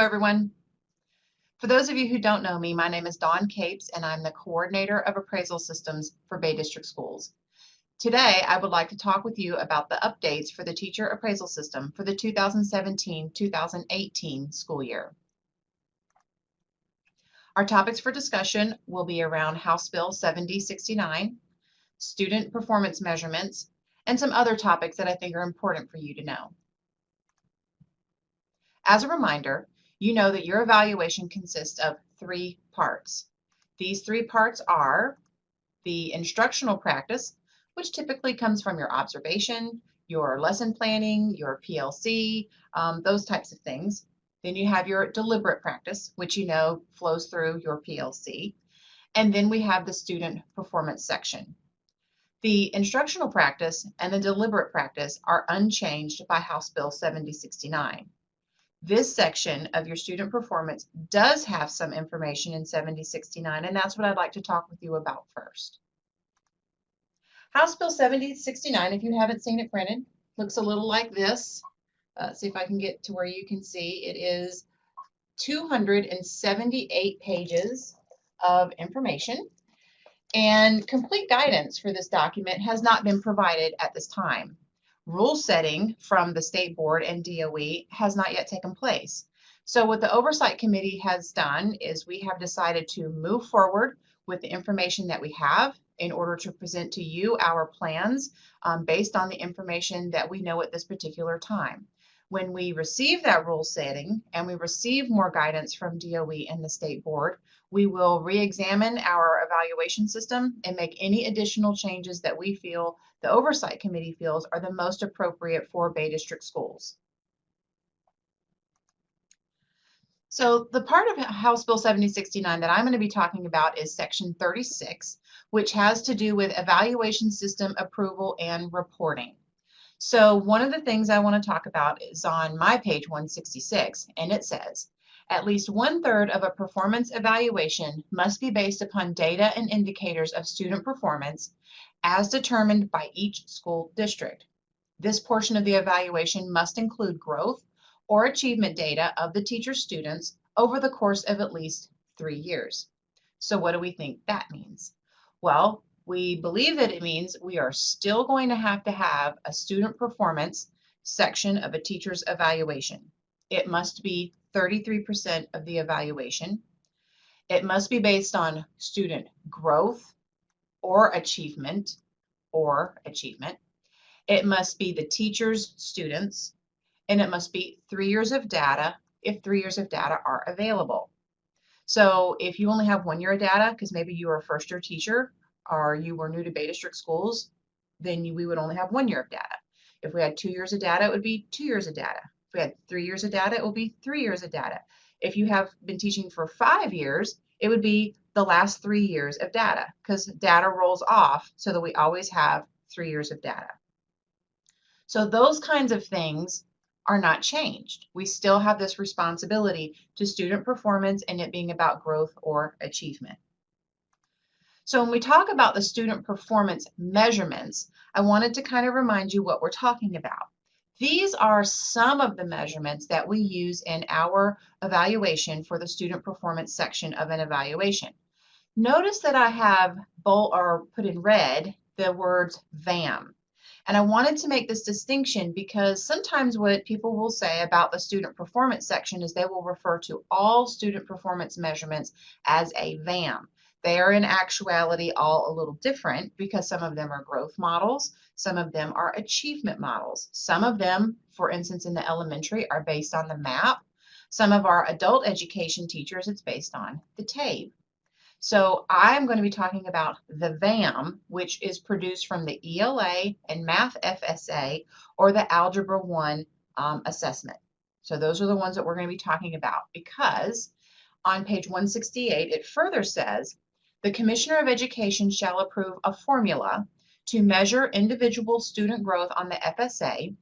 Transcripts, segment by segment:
Hello, everyone. For those of you who don't know me, my name is Dawn Capes, and I'm the Coordinator of Appraisal Systems for Bay District Schools. Today, I would like to talk with you about the updates for the Teacher Appraisal System for the 2017-2018 school year. Our topics for discussion will be around House Bill 7069, student performance measurements, and some other topics that I think are important for you to know. As a reminder, you know that your evaluation consists of 3 parts. These 3 parts are the instructional practice, which typically comes from your observation, your lesson planning, your PLC, those types of things. Then you have your deliberate practice, which you know flows through your PLC. And then we have the student performance section. The instructional practice and the deliberate practice are unchanged by House Bill 7069. This section of your student performance does have some information in 7069, and that's what I'd like to talk with you about first. House Bill 7069, if you haven't seen it printed, looks a little like this. See if I can get to where you can see. It is 278 pages of information, and complete guidance for this document has not been provided at this time. Rule setting from the State Board and DOE has not yet taken place. So what the Oversight Committee has done is we have decided to move forward with the information that we have in order to present to you our plans based on the information that we know at this particular time. When we receive that rule setting and we receive more guidance from DOE and the State Board, we will re-examine our evaluation system and make any additional changes that we feel the Oversight Committee feels are the most appropriate for Bay District schools. So the part of House Bill 7069 that I'm going to be talking about is Section 36, which has to do with evaluation system approval and reporting. So one of the things I want to talk about is on my page 166, and it says, at least 1/3 of a performance evaluation must be based upon data and indicators of student performance as determined by each school district. This portion of the evaluation must include growth or achievement data of the teacher's students over the course of at least 3 years. So what do we think that means? Well, we believe that it means we are still going to have a student performance section of a teacher's evaluation. It must be 33% of the evaluation. It must be based on student growth or achievement. It must be the teacher's students, and it must be 3 years of data if 3 years of data are available. So if you only have 1 year of data, because maybe you are a first-year teacher or you were new to Bay District schools, then we would only have 1 year of data. If we had 2 years of data, it would be 2 years of data. If we had 3 years of data, it would be 3 years of data. If you have been teaching for 5 years, it would be the last 3 years of data, because data rolls off so that we always have 3 years of data. So those kinds of things are not changed. We still have this responsibility to student performance and it being about growth or achievement. So when we talk about the student performance measurements, I wanted to kind of remind you what we're talking about. These are some of the measurements that we use in our evaluation for the student performance section of an evaluation. Notice that I have put in red the words VAM. And I wanted to make this distinction because sometimes what people will say about the student performance section is they will refer to all student performance measurements as a VAM. They are in actuality all a little different because some of them are growth models, some of them are achievement models. Some of them, for instance, in the elementary are based on the MAP. Some of our adult education teachers, it's based on the TABE. So I'm going to be talking about the VAM, which is produced from the ELA and Math FSA or the Algebra 1 assessment. So those are the ones that we're going to be talking about because on page 168, it further says, the Commissioner of Education shall approve a formula to measure individual student growth on the FSA.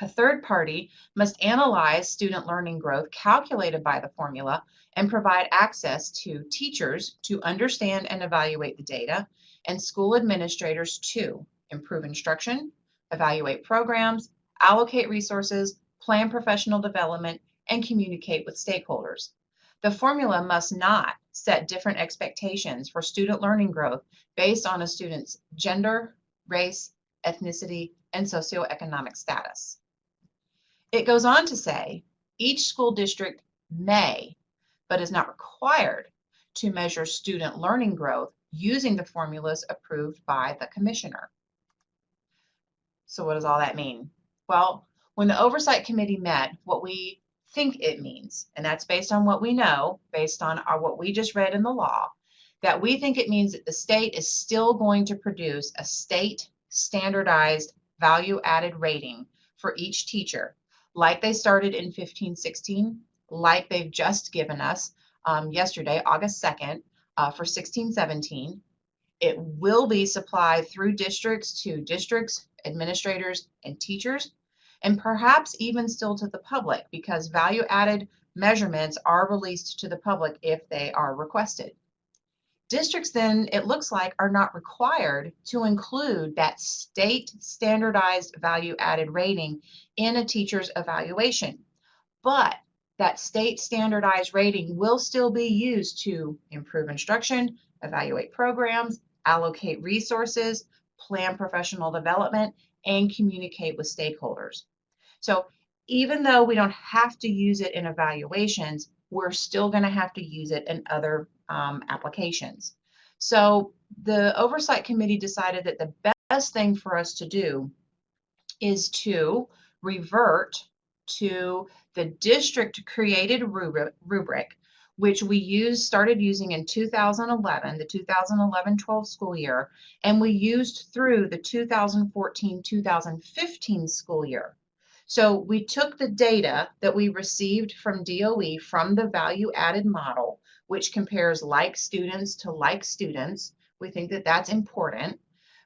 A third party must analyze student learning growth calculated by the formula and provide access to teachers to understand and evaluate the data and school administrators to improve instruction, evaluate programs, allocate resources, plan professional development, and communicate with stakeholders. The formula must not set different expectations for student learning growth based on a student's gender, race, ethnicity, and socioeconomic status. It goes on to say, each school district may, but is not required, to measure student learning growth using the formulas approved by the commissioner. So what does all that mean? Well, when the Oversight Committee met, what we think it means, and that's based on what we know, based on what we just read in the law, that we think it means that the state is still going to produce a state standardized value-added rating for each teacher, like they started in 15-16, like they've just given us yesterday, August 2nd, for 16-17. It will be supplied through districts to districts, administrators, and teachers, and perhaps even still to the public, because value-added measurements are released to the public if they are requested. Districts then, it looks like, are not required to include that state standardized value-added rating in a teacher's evaluation, but that state standardized rating will still be used to improve instruction, evaluate programs, allocate resources, plan professional development, and communicate with stakeholders. So even though we don't have to use it in evaluations, we're still going to have to use it in other applications. So the Oversight Committee decided that the best thing for us to do is to revert to the district created rubric, which we started using in 2011, the 2011-12 school year, and we used through the 2014-2015 school year. So we took the data that we received from DOE from the value-added model, which compares like students to like students. We think that that's important,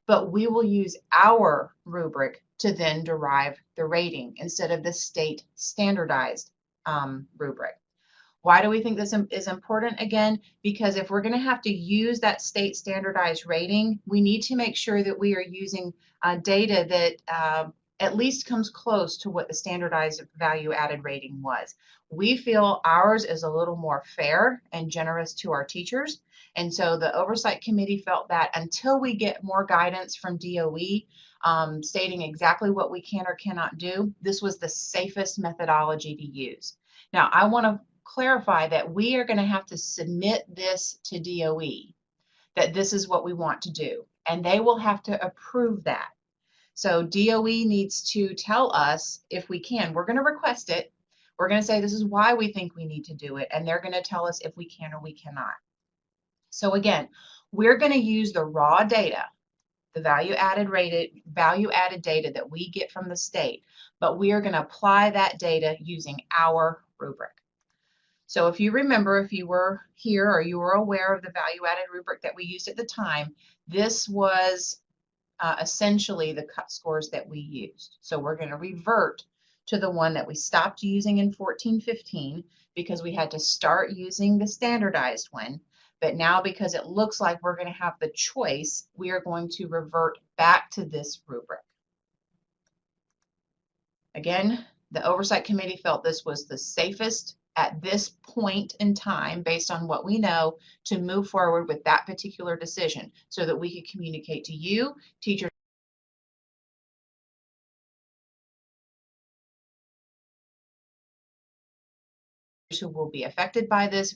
but we will use our rubric to then derive the rating instead of the state standardized rubric. Why do we think this is important? Again, because if we're going to have to use that state standardized rating, we need to make sure that we are using data that at least comes close to what the standardized value added rating was. We feel ours is a little more fair and generous to our teachers. And so the Oversight Committee felt that until we get more guidance from DOE stating exactly what we can or cannot do, this was the safest methodology to use. Now, I want to clarify that we are going to have to submit this to DOE, that this is what we want to do, and they will have to approve that. So DOE needs to tell us if we can. We're going to request it. We're going to say this is why we think we need to do it, and they're going to tell us if we can or we cannot. So again, we're going to use the raw data, the value-added data that we get from the state, but we are going to apply that data using our rubric. So if you remember, if you were here or you were aware of the value-added rubric that we used at the time, this was essentially the cut scores that we used. So we're going to revert to the one that we stopped using in 14-15 because we had to start using the standardized one. But now, because it looks like we're going to have the choice, we are going to revert back to this rubric. Again, the Oversight Committee felt this was the safest at this point in time, based on what we know, to move forward with that particular decision so that we could communicate to you, teachers, who will be affected by this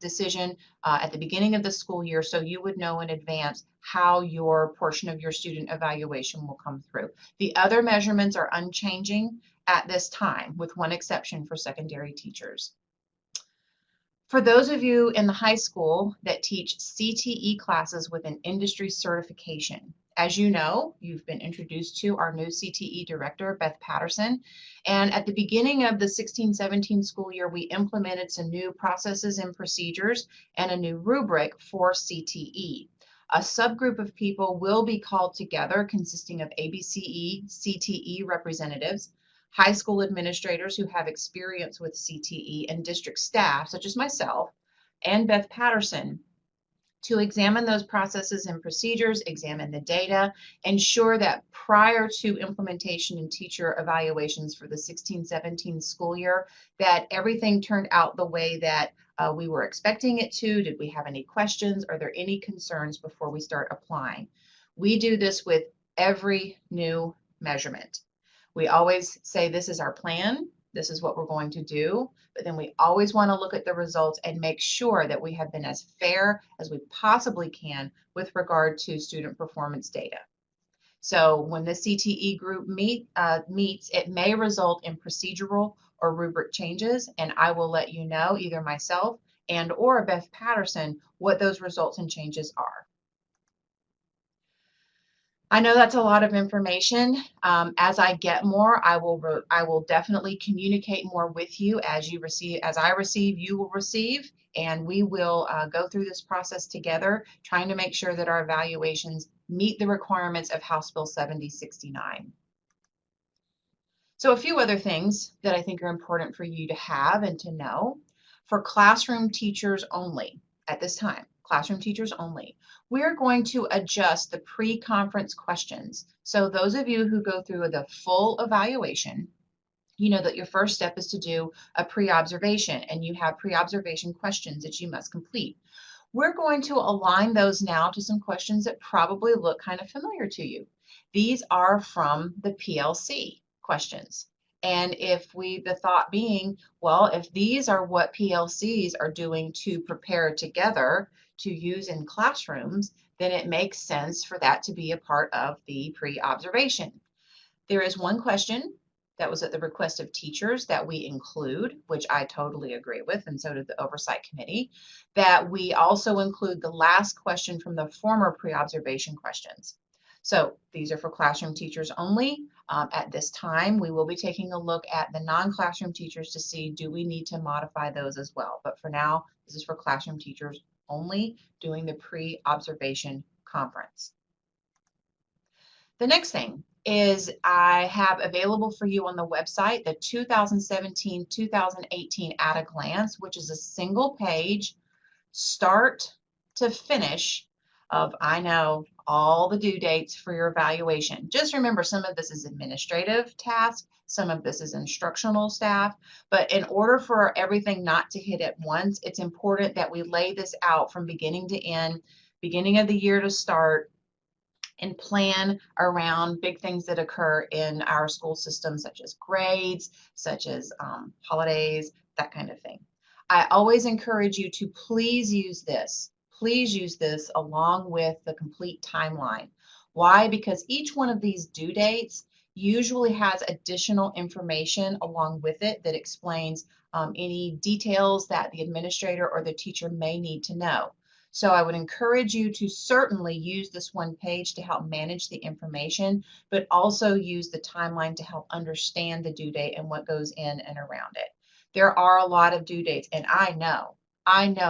decision at the beginning of the school year, so you would know in advance how your portion of your student evaluation will come through. The other measurements are unchanging at this time, with one exception for secondary teachers. For those of you in the high school that teach CTE classes with an industry certification, as you know, you've been introduced to our new CTE director, Beth Patterson. And at the beginning of the 16-17 school year, we implemented some new processes and procedures and a new rubric for CTE. A subgroup of people will be called together consisting of ABCE, CTE representatives, high school administrators who have experience with CTE, and district staff, such as myself and Beth Patterson. To examine those processes and procedures, examine the data, ensure that prior to implementation and teacher evaluations for the 16-17 school year, that everything turned out the way that we were expecting it to. Did we have any questions? Are there any concerns before we start applying? We do this with every new measurement. We always say this is our plan, this is what we're going to do, but then we always want to look at the results and make sure that we have been as fair as we possibly can with regard to student performance data. So when the CTE group meets, it may result in procedural or rubric changes, and I will let you know, either myself and or Beth Patterson, what those results and changes are. I know that's a lot of information. As I get more, I will definitely communicate more with you as you receive. As I receive, you will receive, and we will go through this process together, trying to make sure that our evaluations meet the requirements of House Bill 7069. So a few other things that I think are important for you to have and to know. For classroom teachers only, at this time, classroom teachers only, we're going to adjust the pre-conference questions. So those of you who go through the full evaluation, you know that your first step is to do a pre-observation, and you have pre-observation questions that you must complete. We're going to align those now to some questions that probably look kind of familiar to you. These are from the PLC questions. And the thought being, well, if these are what PLCs are doing to prepare together to use in classrooms, then it makes sense for that to be a part of the pre-observation. There is one question that was at the request of teachers that we include, which I totally agree with, and so did the Oversight Committee, that we also include the last question from the former pre-observation questions. So these are for classroom teachers only. At this time, we will be taking a look at the non-classroom teachers to see, do we need to modify those as well? But for now, this is for classroom teachers only doing the pre-observation conference. The next thing is I have available for you on the website the 2017-2018 at a glance, which is a single page, start to finish of, I know, all the due dates for your evaluation. Just remember, some of this is administrative tasks, some of this is instructional staff, but in order for everything not to hit at once, it's important that we lay this out from beginning to end, beginning of the year to start, and plan around big things that occur in our school system, such as grades, such as holidays, that kind of thing. I always encourage you to please use this. Please use this along with the complete timeline. Why? Because each one of these due dates usually has additional information along with it that explains any details that the administrator or the teacher may need to know. So I would encourage you to certainly use this one page to help manage the information, but also use the timeline to help understand the due date and what goes in and around it. There are a lot of due dates, and I know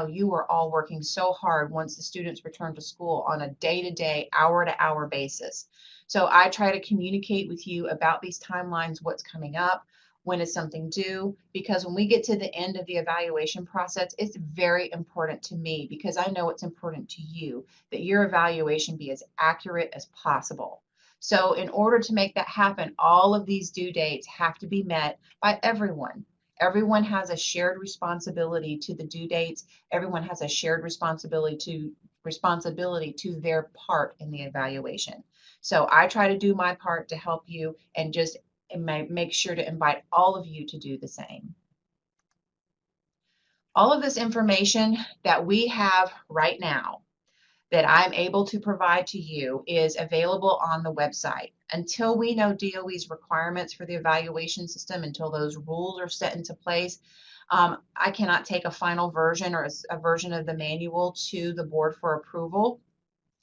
you are all working so hard once the students return to school on a day-to-day, hour-to-hour basis. So I try to communicate with you about these timelines, what's coming up, when is something due, because when we get to the end of the evaluation process, it's very important to me, because I know it's important to you that your evaluation be as accurate as possible. So in order to make that happen, all of these due dates have to be met by everyone. Everyone has a shared responsibility to the due dates. Everyone has a shared responsibility to their part in the evaluation. So I try to do my part to help you and just make sure to invite all of you to do the same. All of this information that we have right now that I'm able to provide to you is available on the website. Until we know DOE's requirements for the evaluation system, until those rules are set into place, I cannot take a final version or a version of the manual to the board for approval.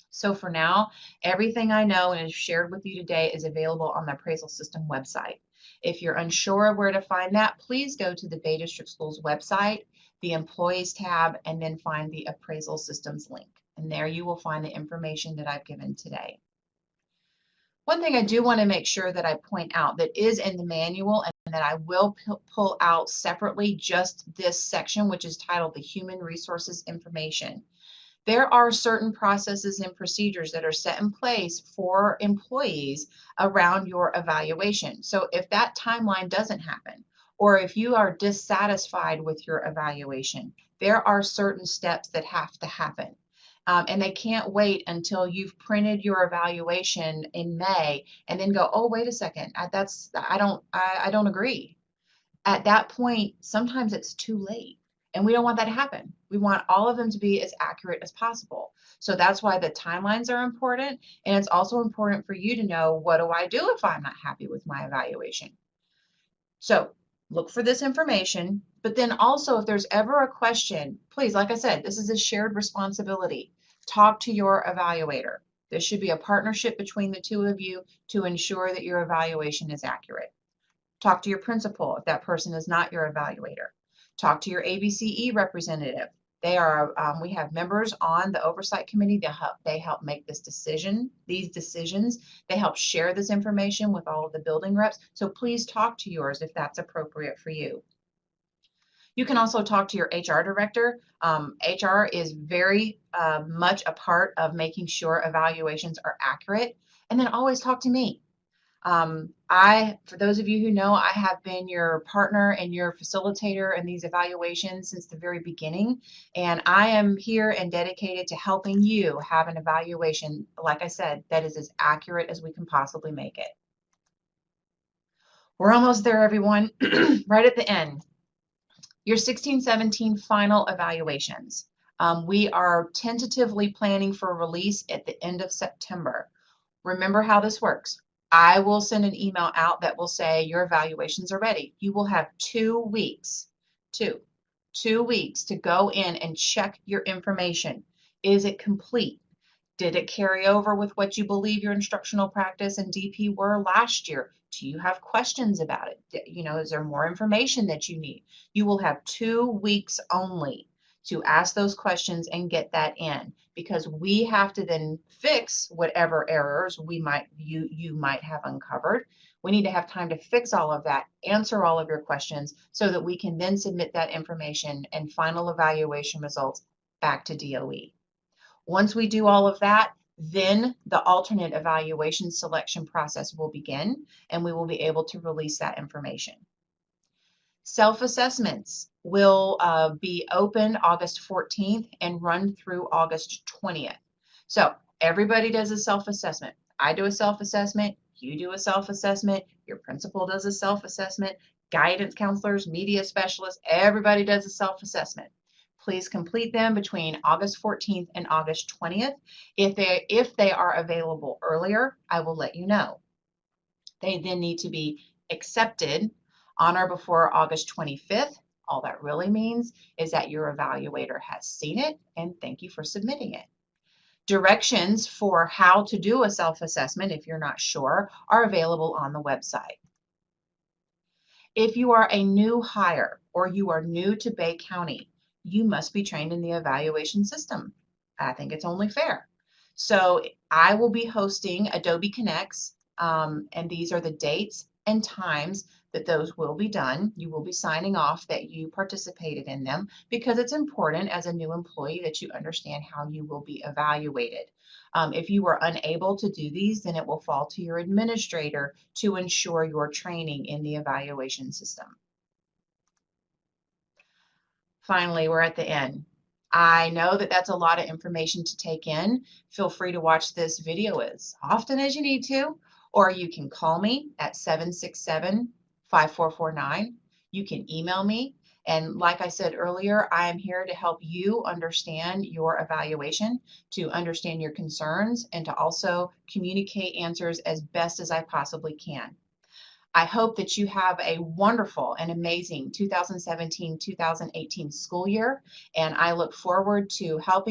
So for now, everything I know and is shared with you today is available on the appraisal system website. If you're unsure of where to find that, please go to the Bay District Schools website, the Employees tab, and then find the appraisal systems link. And there you will find the information that I've given today. One thing I do want to make sure that I point out that is in the manual and that I will pull out separately, just this section, which is titled the Human Resources Information. There are certain processes and procedures that are set in place for employees around your evaluation. So if that timeline doesn't happen, or if you are dissatisfied with your evaluation, there are certain steps that have to happen. And they can't wait until you've printed your evaluation in May and then go, oh, wait a second, I don't agree. At that point, sometimes it's too late. And we don't want that to happen. We want all of them to be as accurate as possible. So that's why the timelines are important. And it's also important for you to know, what do I do if I'm not happy with my evaluation? So look for this information. But then also, if there's ever a question, please, like I said, this is a shared responsibility. Talk to your evaluator. There should be a partnership between the two of you to ensure that your evaluation is accurate. Talk to your principal if that person is not your evaluator. Talk to your ABCE representative. We have members on the oversight committee that they help make these decisions. They help share this information with all of the building reps. So please talk to yours if that's appropriate for you. You can also talk to your HR director. HR is very much a part of making sure evaluations are accurate. And then always talk to me. For those of you who know, I have been your partner and your facilitator in these evaluations since the very beginning, and I am here and dedicated to helping you have an evaluation, like I said, that is as accurate as we can possibly make it. We're almost there, everyone. Right at the end. Your 16-17 final evaluations. We are tentatively planning for release at the end of September. Remember how this works. I will send an email out that will say your evaluations are ready. You will have 2 weeks, two weeks to go in and check your information. Is it complete? Did it carry over with what you believe your instructional practice and DP were last year? Do you have questions about it? Is there more information that you need? You will have 2 weeks only to ask those questions and get that in, because we have to then fix whatever errors you might have uncovered. We need to have time to fix all of that, answer all of your questions, so that we can then submit that information and final evaluation results back to DOE. Once we do all of that, then the alternate evaluation selection process will begin, and we will be able to release that information. Self-assessments will be open August 14th and run through August 20th. So everybody does a self-assessment. I do a self-assessment, you do a self-assessment, your principal does a self-assessment, guidance counselors, media specialists, everybody does a self-assessment. Please complete them between August 14th and August 20th. If they are available earlier, I will let you know. They then need to be accepted on or before August 25th. All that really means is that your evaluator has seen it, and thank you for submitting it. Directions for how to do a self-assessment, if you're not sure, are available on the website. If you are a new hire or you are new to Bay County, you must be trained in the evaluation system. I think it's only fair. So I will be hosting Adobe Connects, and these are the dates and times that those will be done. You will be signing off that you participated in them, because it's important as a new employee that you understand how you will be evaluated. If you are unable to do these, then it will fall to your administrator to ensure your training in the evaluation system. Finally, we're at the end. I know that that's a lot of information to take in. Feel free to watch this video as often as you need to, or you can call me at 767-5449. You can email me. And like I said earlier, I am here to help you understand your evaluation, to understand your concerns, and to also communicate answers as best as I possibly can. I hope that you have a wonderful and amazing 2017-2018 school year, and I look forward to helping